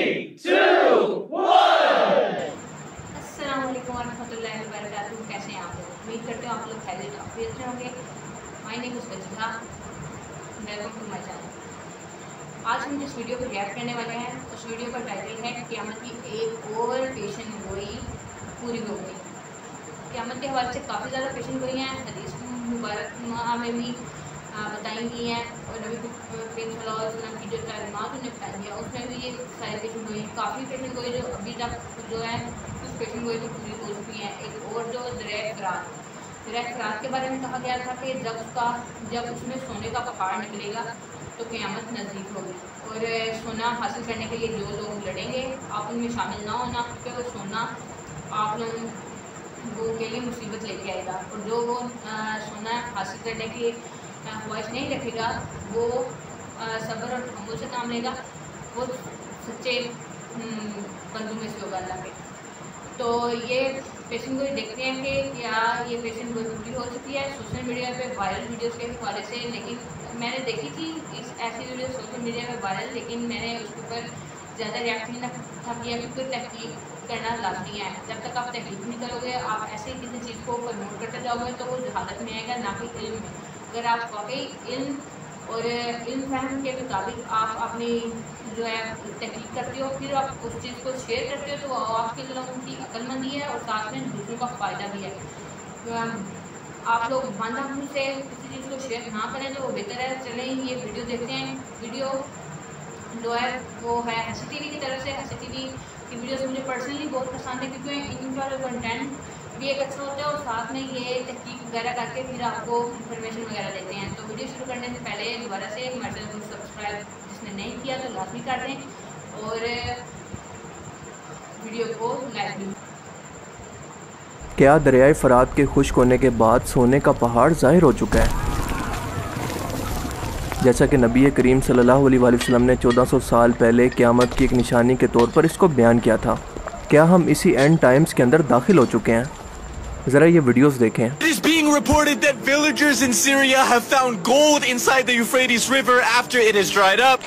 अस्सलाम वालेकुम वरहमतुल्लाहि वबरकातुहू। कैसे हैं आप लोग? उम्मीद करते हो आप लोग खैरियत आफियत से होंगे। My name is Wajiha, welcome to my channel. आज हम जिस वीडियो पर रिएक्ट करने वाले हैं उस वीडियो का टाइटल है क़यामत की एक और पेशन गोई पूरी हो गई। क़यामत के हवाले से काफ़ी ज़्यादा पेशन गोई हैं, हदीस मुबारक में भी बताई गई हैं और नबी करीम सल्लल्लाहु अलैहि वसल्लम की जो तालीमात उन्हें बताई गई उसमें भी ये सारी पेशन गोई हैं। काफ़ी पेशन गोई जो अभी तक जो है उस पेशन गोई तो पूरी हो चुकी हैं। एक और जो दरिया फ़रात के बारे में कहा गया था कि जब उसमें सोने का पहाड़ निकलेगा तो क़यामत नज़दीक होगी और सोना हासिल करने के लिए जो लोग लड़ेंगे आप उनमें शामिल ना होना, क्योंकि वो सोना आप लोगों के लिए मुसीबत लेके आएगा और जो वो सोना हासिल करने की ख्वाहिश नहीं रखेगा वो सब्र और तहम्मुल से काम लेगा, वो सच्चे बंदों में से होगा अल्लाह के। तो ये पेशन गोई देखते हैं कि क्या ये पेशन गोई पूरी हो चुकी है। सोशल मीडिया पे वायरल वीडियोस के हवाले से लेकिन मैंने देखी थी ऐसी वीडियो सोशल मीडिया पे वायरल, लेकिन मैंने उसके ऊपर ज़्यादा रिएक्ट नहीं था किया क्योंकि तहकीक करना लाजमी है। जब तक आप तहकीक नहीं करोगे, आप ऐसे किसी चीज़ को प्रमोट करते जाओगे तो वो जहालत में आएगा, ना कि इल्म में। अगर आप वाकई इल्म और इल्म फहम के मुताबिक आप अपनी जो है तहकीक करते हो, फिर आप उस चीज़ को शेयर करते हो तो आपके लोगों की अक्लमंदी है और साथ में दूसरों का फ़ायदा भी है। तो आप लोग बंद से किसी चीज़ को शेयर ना करें तो वो बेहतर है। चलें ये वीडियो देखते हैं। वीडियो जो है वो है हसी टीवी की तरफ से। हसी टीवी की वीडियोस मुझे पर्सनली बहुत पसंद है क्योंकि इनका जो कंटेंट भी एक अच्छा होता है और साथ में ये तहकीक वगैरह करके फिर आपको इन्फॉर्मेशन वगैरह देते हैं। तो वीडियो शुरू करने से पहले दोबारा से हमारे चैनल को सब्सक्राइब जिसने नहीं किया तो लाजमी कर दें और वीडियो को लाइक भी। क्या दरियाए फ़रात के खुश्क होने के बाद सोने का पहाड़ ज़ाहिर हो चुका है? जैसा कि नबी करीम सल्लल्लाहु अलैहि वसल्लम ने 1400 साल पहले क़यामत की एक निशानी के तौर पर इसको बयान किया था। क्या हम इसी एंड टाइम्स के अंदर दाखिल हो चुके हैं? ज़रा ये वीडियोस देखें। It is being reported that villagers in Syria have found gold inside the Euphrates River after it has dried up.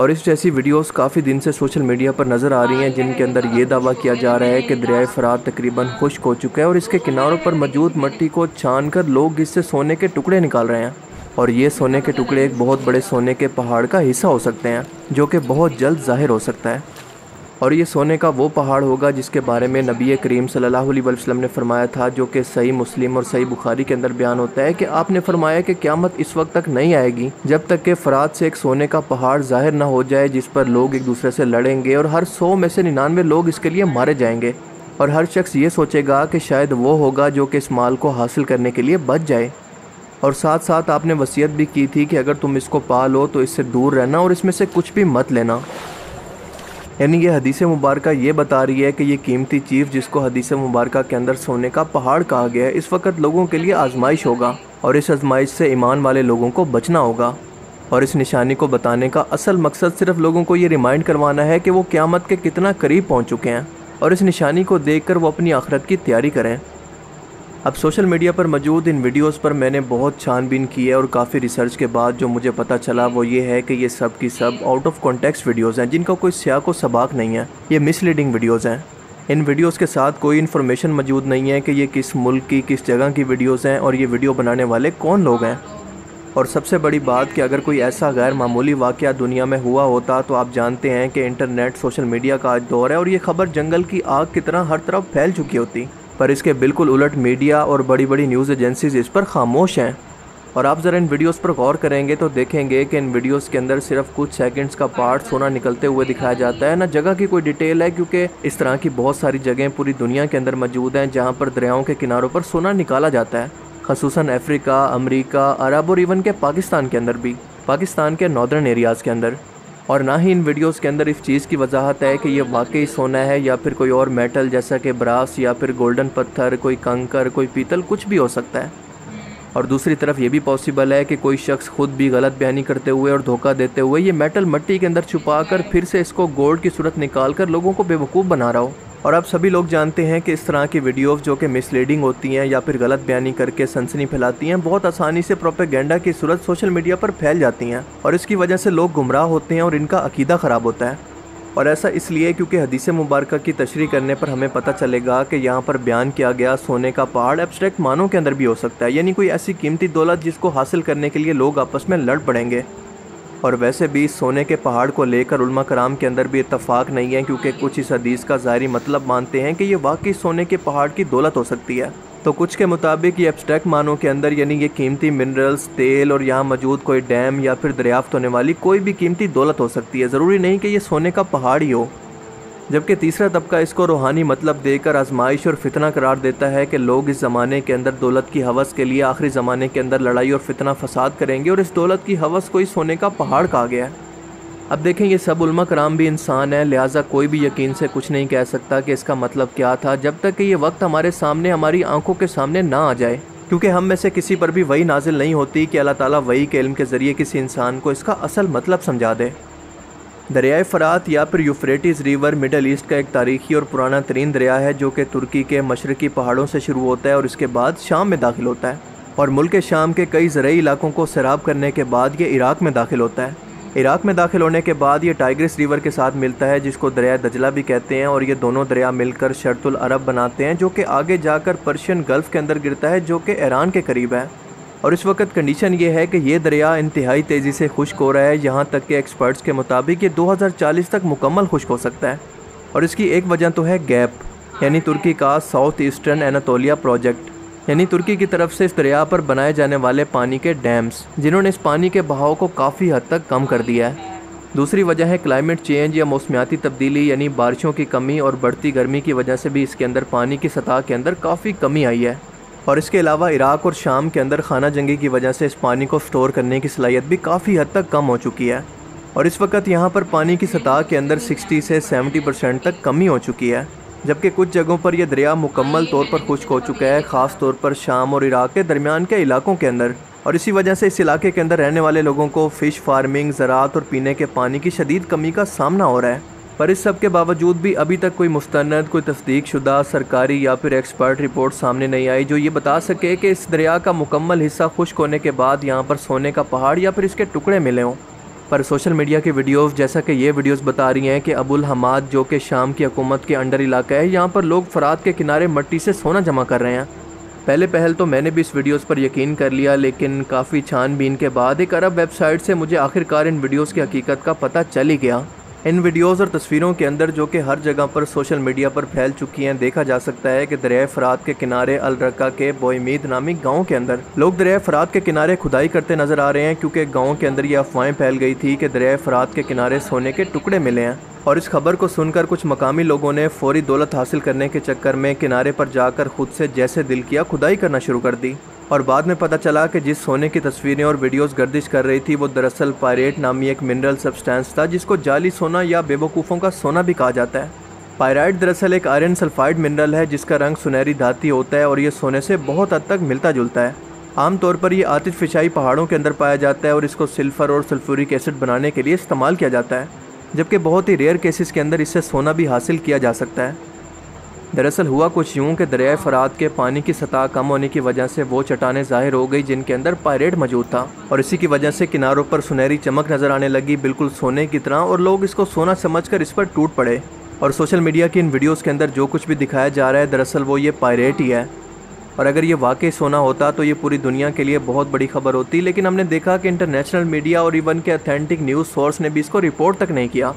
और इस जैसी वीडियोस काफ़ी दिन से सोशल मीडिया पर नज़र आ रही हैं जिनके अंदर ये दावा किया जा रहा है कि दरियाए फ़रात तकरीबन खुश्क हो चुका है और इसके किनारों पर मौजूद मिट्टी को छान कर लोग इससे सोने के टुकड़े निकाल रहे हैं और ये सोने के टुकड़े एक बहुत बड़े सोने के पहाड़ का हिस्सा हो सकते हैं जो कि बहुत जल्द ज़ाहिर हो सकता है। और ये सोने का वो पहाड़ होगा जिसके बारे में नबी करीम सल्लल्लाहु अलैहि वसल्लम ने फरमाया था, जो कि सही मुस्लिम और सही बुखारी के अंदर बयान होता है कि आपने फरमाया कि क़यामत इस वक्त तक नहीं आएगी जब तक कि फ़रात से एक सोने का पहाड़ ज़ाहिर ना हो जाए जिस पर लोग एक दूसरे से लड़ेंगे और हर 100 में से 99 लोग इसके लिए मारे जाएंगे और हर शख्स ये सोचेगा कि शायद वो होगा जो कि इस माल को हासिल करने के लिए बच जाए। और साथ साथ आपने वसीयत भी की थी कि अगर तुम इसको पा लो तो इससे दूर रहना और इसमें से कुछ भी मत लेना। यानी ये हदीस मुबारक ये बता रही है कि ये कीमती चीज़ जिसको हदीस मुबारक के अंदर सोने का पहाड़ कहा गया है इस वक्त लोगों के लिए आजमाइश होगा और इस आजमाइश से ईमान वाले लोगों को बचना होगा। और इस निशानी को बताने का असल मकसद सिर्फ लोगों को ये रिमाइंड करवाना है कि वो क़यामत के कितना करीब पहुँच चुके हैं और इस निशानी को देख कर वो अपनी आखिरत की तैयारी करें। अब सोशल मीडिया पर मौजूद इन वीडियोस पर मैंने बहुत छानबीन की है और काफ़ी रिसर्च के बाद जो मुझे पता चला वो ये है कि ये सब की सब आउट ऑफ कॉन्टेक्स्ट वीडियोस हैं जिनका कोई सियाक व सबाक नहीं है। ये मिसलीडिंग वीडियोस हैं। इन वीडियोस के साथ कोई इन्फॉर्मेशन मौजूद नहीं है कि ये किस मुल्क की किस जगह की वीडियोस हैं और ये वीडियो बनाने वाले कौन लोग हैं। और सबसे बड़ी बात कि अगर कोई ऐसा गैर मामूली वाक़या दुनिया में हुआ होता तो आप जानते हैं कि इंटरनेट सोशल मीडिया का आज दौर है और ये ख़बर जंगल की आग की तरह हर तरफ फैल चुकी होती। पर इसके बिल्कुल उलट मीडिया और बड़ी बड़ी न्यूज़ एजेंसीज़ इस पर खामोश हैं। और आप ज़रा इन वीडियोस पर गौर करेंगे तो देखेंगे कि इन वीडियोस के अंदर सिर्फ कुछ सेकंड्स का पार्ट सोना निकलते हुए दिखाया जाता है, ना जगह की कोई डिटेल है, क्योंकि इस तरह की बहुत सारी जगहें पूरी दुनिया के अंदर मौजूद हैं जहाँ पर दरियाओं के किनारों पर सोना निकाला जाता है, ख़ुसूसन अफ्रीका, अमरीका, अरब और इवन के पाकिस्तान के अंदर भी, पाकिस्तान के नॉर्दर्न एरियाज़ के अंदर। और ना ही इन वीडियोस के अंदर इस चीज़ की वजाहत है कि ये वाकई सोना है या फिर कोई और मेटल जैसा कि ब्रास या फिर गोल्डन पत्थर, कोई कंकर, कोई पीतल, कुछ भी हो सकता है। और दूसरी तरफ ये भी पॉसिबल है कि कोई शख्स खुद भी गलत बयानी करते हुए और धोखा देते हुए ये मेटल मिट्टी के अंदर छुपा कर फिर से इसको गोल्ड की सूरत निकाल कर लोगों को बेवकूफ़ बना रहा हो और आप सभी लोग जानते हैं कि इस तरह की वीडियोस जो कि मिसलीडिंग होती हैं या फिर गलत बयानी करके सनसनी फैलाती हैं, बहुत आसानी से प्रोपेगेंडा की सूरत सोशल मीडिया पर फैल जाती हैं और इसकी वजह से लोग गुमराह होते हैं और इनका अकीदा ख़राब होता है। और ऐसा इसलिए क्योंकि हदीस मुबारक की तशरीह करने पर हमें पता चलेगा कि यहाँ पर बयान किया गया सोने का पहाड़ एब्स्ट्रैक्ट मानों के अंदर भी हो सकता है, यानी कोई ऐसी कीमती दौलत जिसको हासिल करने के लिए लोग आपस में लड़ पड़ेंगे। और वैसे भी सोने के पहाड़ को लेकर उलमा कराम के अंदर भी इत्तफाक नहीं है, क्योंकि कुछ इस हदीस का ज़ाहिरी मतलब मानते हैं कि ये वाकई सोने के पहाड़ की दौलत हो सकती है, तो कुछ के मुताबिक ये एब्स्ट्रैक्ट मानों के अंदर यानी ये कीमती मिनरल्स, तेल और यहाँ मौजूद कोई डैम या फिर दरियाफ्त होने वाली कोई भी कीमती दौलत हो सकती है, ज़रूरी नहीं कि ये सोने का पहाड़ ही हो। जबकि तीसरा तबका इसको रूहानी मतलब देकर आजमाइश और फितना करार देता है कि लोग इस ज़माने के अंदर दौलत की हवस के लिए आखिरी ज़माने के अंदर लड़ाई और फितना फसाद करेंगे और इस दौलत की हवस को ही सोने का पहाड़ कहा गया है। अब देखें, ये सब उलमा कराम भी इंसान है, लिहाजा कोई भी यकीन से कुछ नहीं कह सकता कि इसका मतलब क्या था जब तक कि ये वक्त हमारे सामने, हमारी आंखों के सामने ना आ जाए, क्योंकि हम में से किसी पर भी वही नाजिल नहीं होती कि अल्लाह ताला वही के इल्म के ज़रिए किसी इंसान को इसका असल मतलब समझा दे। दरियाए फ़रात या फिर यूफ्रेटिस रिवर मिडल ईस्ट का एक तारीखी और पुराना तरीन दरिया है जो कि तुर्की के मशरकी पहाड़ों से शुरू होता है और इसके बाद शाम में दाखिल होता है और मुल्क शाम के कई ज़रई इलाकों को सैराब करने के बाद ये इराक़ में दाखिल होता है। इराक़ में दाखिल होने के बाद ये टाइग्रिस रिवर के साथ मिलता है जिसको दरिया दजला भी कहते हैं और ये दोनों दरिया मिलकर शर्तुल अरब बनाते हैं जो कि आगे जाकर पर्शियन गल्फ़ के अंदर गिरता है जो कि ईरान के करीब है। और इस वक्त कंडीशन ये है कि ये दरिया इंतहाई तेज़ी से खुश्क हो रहा है, यहाँ तक कि एक्सपर्ट्स के मुताबिक ये 2040 तक मुकम्मल खुश्क हो सकता है। और इसकी एक वजह तो है गैप, यानी तुर्की का साउथ ईस्टर्न एनातोलिया प्रोजेक्ट, यानी तुर्की की तरफ से इस दरिया पर बनाए जाने वाले पानी के डैम्स, जिन्होंने इस पानी के बहाव को काफ़ी हद तक कम कर दिया है। दूसरी वजह है क्लाइमेट चेंज या मौसमियाती तब्दीली, यानी बारिशों की कमी और बढ़ती गर्मी की वजह से भी इसके अंदर पानी की सतह के अंदर काफ़ी कमी आई है। और इसके अलावा इराक़ और शाम के अंदर खाना जंगी की वजह से इस पानी को स्टोर करने की सलाहियत भी काफ़ी हद तक कम हो चुकी है और इस वक्त यहाँ पर पानी की सतह के अंदर 60 से 70% तक कमी हो चुकी है, जबकि कुछ जगहों पर यह दरिया मुकम्मल तौर पर खुश्क हो चुका है, ख़ास तौर पर शाम और इराक़ के दरमियान के इलाकों के अंदर। और इसी वजह से इस इलाके के अंदर रहने वाले लोगों को फ़िश फार्मिंग, ज़राअत और पीने के पानी की शदीद कमी का सामना हो रहा है। पर इस सब के बावजूद भी अभी तक कोई मुस्तनद, कोई तस्दीक शुदा सरकारी या फिर एक्सपर्ट रिपोर्ट सामने नहीं आई जो ये बता सके कि इस दरिया का मुकम्मल हिस्सा खुश्क होने के बाद यहाँ पर सोने का पहाड़ या फिर इसके टुकड़े मिले हों। पर सोशल मीडिया की वीडियोस, जैसा कि ये वीडियोस बता रही हैं कि अबुल हमाद जो कि शाम की हुकूमत के अंडर इलाका है, यहाँ पर लोग फ़रात के किनारे मिट्टी से सोना जमा कर रहे हैं। पहले पहल तो मैंने भी इस वीडियोस पर यकीन कर लिया, लेकिन काफ़ी छानबीन के बाद एक अरब वेबसाइट से मुझे आखिरकार इन वीडियोस की हकीकत का पता चल ही गया। इन वीडियोस और तस्वीरों के अंदर जो कि हर जगह पर सोशल मीडिया पर फैल चुकी हैं, देखा जा सकता है कि दरिया फ़रात के किनारे अल रक्का के बोईमीद नामी गांव के अंदर लोग दरिया फ़रात के किनारे खुदाई करते नज़र आ रहे हैं, क्योंकि गांव के अंदर ये अफवाहें फैल गई थी कि दरिया फ़रात के किनारे सोने के टुकड़े मिले हैं। और इस खबर को सुनकर कुछ मकामी लोगों ने फौरी दौलत हासिल करने के चक्कर में किनारे पर जाकर खुद से जैसे दिल किया खुदाई करना शुरू कर दी। और बाद में पता चला कि जिस सोने की तस्वीरें और वीडियोस गर्दिश कर रही थी वो दरअसल पायरेट नामी एक मिनरल सब्सटेंस था, जिसको जाली सोना या बेवकूफ़ों का सोना भी कहा जाता है। पायराइट दरअसल एक आयरन सल्फाइड मिनरल है जिसका रंग सुनहरी धाती होता है और ये सोने से बहुत हद तक मिलता जुलता है। आमतौर पर यह आतिशफिशाई पहाड़ों के अंदर पाया जाता है और इसको सिल्फ़र और सल्फ्यूरिक एसिड बनाने के लिए इस्तेमाल किया जाता है, जबकि बहुत ही रेयर केसेस के अंदर इससे सोना भी हासिल किया जा सकता है। दरअसल हुआ कुछ यूँ कि दरिया फ़रात के पानी की सतह कम होने की वजह से वो चट्टानें ज़ाहिर हो गई जिनके अंदर पायरेट मौजूद था और इसी की वजह से किनारों पर सुनहरी चमक नज़र आने लगी, बिल्कुल सोने की तरह, और लोग इसको सोना समझकर इस पर टूट पड़े। और सोशल मीडिया की इन वीडियोज़ के अंदर जो कुछ भी दिखाया जा रहा है दरअसल वो ये पायरेट ही है। और अगर ये वाकई सोना होता तो ये पूरी दुनिया के लिए बहुत बड़ी खबर होती, लेकिन हमने देखा कि इंटरनेशनल मीडिया और इवन के अथेंटिक न्यूज़ सोर्स ने भी इसको रिपोर्ट तक नहीं किया।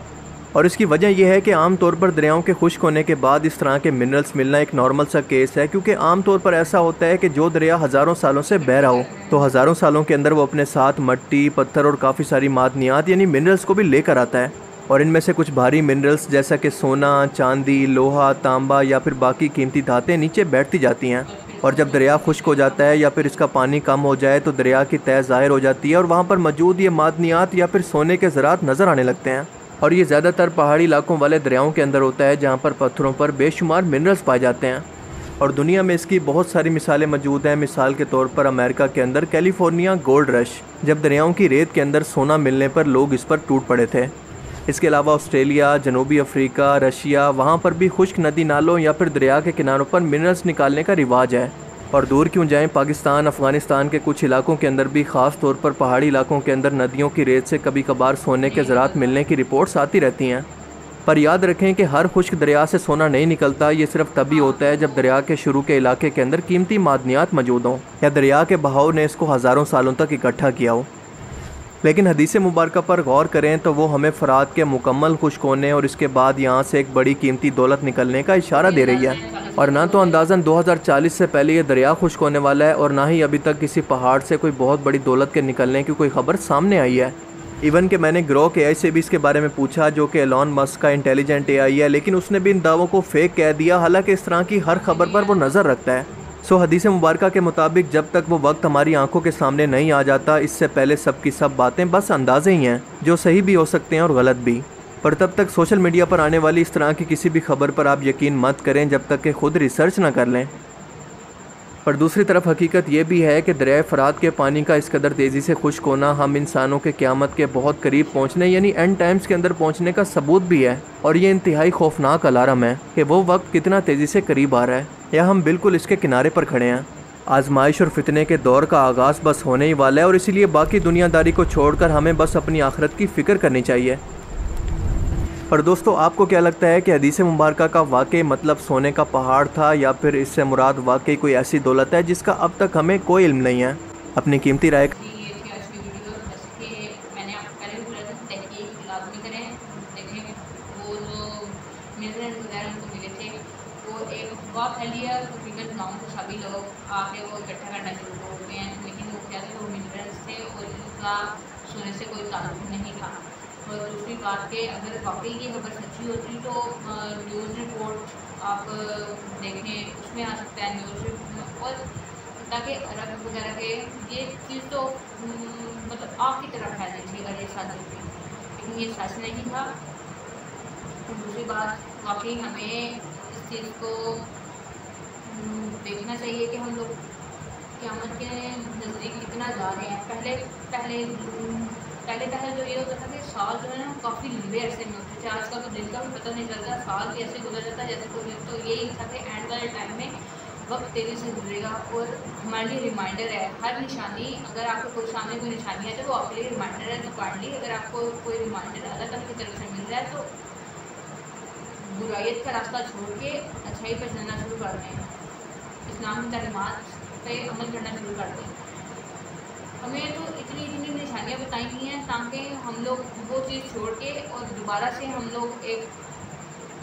और इसकी वजह यह है कि आम तौर पर दरियाओं के खुश्क होने के बाद इस तरह के मिनरल्स मिलना एक नॉर्मल सा केस है, क्योंकि आम तौर पर ऐसा होता है कि जो दरिया हज़ारों सालों से बह रहा हो तो हज़ारों सालों के अंदर वो अपने साथ मट्टी, पत्थर और काफ़ी सारी मादनियात यानी मिनरल्स को भी लेकर आता है। और इनमें से कुछ भारी मिनरल्स जैसा कि सोना, चांदी, लोहा, तांबा या फिर बाकी कीमती धातें नीचे बैठती जाती हैं। और जब दरिया खुश्क हो जाता है या फिर इसका पानी कम हो जाए तो दरिया की तह ज़ाहिर हो जाती है और वहाँ पर मौजूद ये मादनियात या फिर सोने के ज़रात नज़र आने लगते हैं। और ये ज़्यादातर पहाड़ी इलाकों वाले दरियाओं के अंदर होता है जहाँ पर पत्थरों पर बेशुमार मिनरल्स पाए जाते हैं। और दुनिया में इसकी बहुत सारी मिसालें मौजूद हैं। मिसाल के तौर पर अमेरिका के अंदर कैलिफोर्निया गोल्ड रश, जब दरियाओं की रेत के अंदर सोना मिलने पर लोग इस पर टूट पड़े थे। इसके अलावा ऑस्ट्रेलिया, जनूबी अफ्रीका, रशिया, वहाँ पर भी खुश्क नदी नालों या फिर दरिया के किनारों पर मिनरल्स निकालने का रिवाज है। और दूर क्यों जाएं, पाकिस्तान, अफगानिस्तान के कुछ इलाकों के अंदर भी, ख़ास तौर पर पहाड़ी इलाकों के अंदर नदियों की रेत से कभी कभार सोने के ज़रात मिलने की रिपोर्ट्स आती रहती हैं। पर याद रखें कि हर खुश्क दरिया से सोना नहीं निकलता। ये सिर्फ तभी होता है जब दरिया के शुरू के इलाके के अंदर कीमती मादनियात मौजूद हों या दरिया के बहाव ने इसको हज़ारों सालों तक इकट्ठा किया हो। लेकिन हदीस मुबारक पर गौर करें तो वो हमें फ़रात के मुकम्मल खुश्क होने और इसके बाद यहाँ से एक बड़ी कीमती दौलत निकलने का इशारा दे रही है। और ना तो अंदाज़न 2040 से पहले ये दरिया खुश्क होने वाला है और ना ही अभी तक किसी पहाड़ से कोई बहुत बड़ी दौलत के निकलने की कोई खबर सामने आई है। इवन कि मैंने ग्रोक AI से भी इसके बारे में पूछा, जो कि एलॉन मस्क का इंटेलिजेंट AI है, लेकिन उसने भी इन दावों को फेक कह दिया, हालांकि इस तरह की हर खबर पर वो नज़र रखता है। सो हदीस मुबारक के मुताबिक जब तक वो वक्त हमारी आंखों के सामने नहीं आ जाता, इससे पहले सब की सब बातें बस अंदाजे ही हैं, जो सही भी हो सकते हैं और गलत भी। पर तब तक सोशल मीडिया पर आने वाली इस तरह की किसी भी खबर पर आप यकीन मत करें जब तक कि खुद रिसर्च ना कर लें। पर दूसरी तरफ हकीकत ये भी है कि दरिया फ़रात के पानी का इस कदर तेज़ी से खुश्क होना हम इंसानों के क़यामत के बहुत करीब पहुँचने यानी एंड टाइम्स के अंदर पहुँचने का सबूत भी है। और ये इंतहाई खौफनाक अलार्म है कि वो वक्त कितना तेज़ी से करीब आ रहा है या हम बिल्कुल इसके किनारे पर खड़े हैं। आजमाइश और फितने के दौर का आगाज़ बस होने ही वाला है और इसीलिए बाकी दुनियादारी को छोड़कर हमें बस अपनी आखिरत की फ़िक्र करनी चाहिए। पर दोस्तों, आपको क्या लगता है कि हदीस मुबारक का वाकई मतलब सोने का पहाड़ था या फिर इससे मुराद वाकई कोई ऐसी दौलत है जिसका अब तक हमें कोई इल्म नहीं है? अपनी कीमती राय ये थी आज की वीडियो। जैसे कि मैंने आपको पहले भी बोला था, तहकीक लाजमी करें। देखें वो जो मिनरल वगैरह उनको मिले थे वो एक बहुत फैली है, तकरीबन गाँव के सभी लोग आके वो इकट्ठा करना शुरू हो गए हैं, लेकिन वो क्या थे, वो मिनरल्स थे और इनका सोने से कोई ताल्लुक नहीं था। और दूसरी बात के अगर वाकई ये खबर सच्ची होती तो न्यूज़ रिपोर्ट आप देखें, उसमें आ सकता है न्यूज़ रिपोर्ट। और ताकि अरब वगैरह के ये चीज़ तो मतलब आग की तरह फैलनी थी अगर ये सच होती, लेकिन ये सच नहीं था। और दूसरी बात, वाकई हमें इस चीज़ को देखना चाहिए कि हम लोग क़यामत के नज़दीक कितना जा रहे हैं। पहले जो ये होता था कि साल जो है ना काफ़ी लंबे अरसे में होते थे, आज का तो दिन का भी पता नहीं चलता, साल भी ऐसे गुजर जाता है जैसे कोई। तो यही था कि एंड वाले टाइम में वक्त तेज़ी से गुजरेगा और हमारे लिए रिमाइंडर है। हर निशानी, अगर आपको कोई सामने कोई निशानी है तो वो आपके लिए रिमाइंडर है। तो काइंडली अगर आपको कोई रिमाइंडर अल्लाह ताला की तरफ से मिल रहा है तो बुराइयत का रास्ता छोड़ के अच्छाई पर चलना शुरू कर दें, इस्लाम की तालीमात पे अमल करना शुरू कर दें। हमें तो इतनी निशानियाँ बताई गई हैं ताकि हम लोग वो चीज़ छोड़ के और दोबारा से हम लोग एक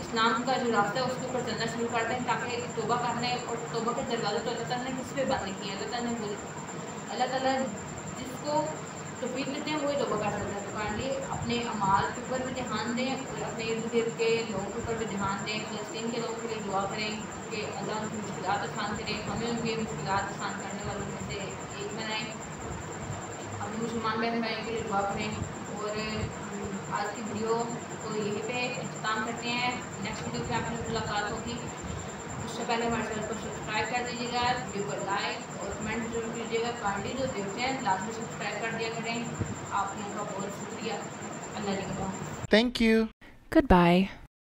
इस्लाम का जो रास्ता है उसके ऊपर चलना शुरू करते हैं, ताकि तौबा करने और तौबा के दरवाजे तो अल्लाह ताला ने किस पे बंद किए हैं। अल्लाह ताला जिसको तौफीक देते हैं वही तौबा कर सकता है। तो काइंडली अपने अमाल के ऊपर भी ध्यान दें और अपने इर्द गिर्द के लोगों के ऊपर भी ध्यान दें। फ़लस्तीन के लोगों के लिए दुआ करें कि अल्लाह उनकी मुश्किलात आसान करें, हमें उनकी मुश्किलात आसान करने वालों में से एक बनाएँ। अपने मुसलमान बहन भाइयों के लिए दुआ करें। और आज की वीडियो को यहीं पे इख्तिताम करते हैं। नेक्स्ट वीडियो पे आपसे मुलाकात होगी। उससे पहले हमारे चैनल को सब्सक्राइब कर दीजिएगा, वीडियो को लाइक और कमेंट जरूर कीजिएगा। काइंडली जो देखते हैं लाजमी सब्सक्राइब कर दिया करें। आप लोगों का बहुत शुक्रिया। अल्लाह निगहबान। Thank you. Goodbye.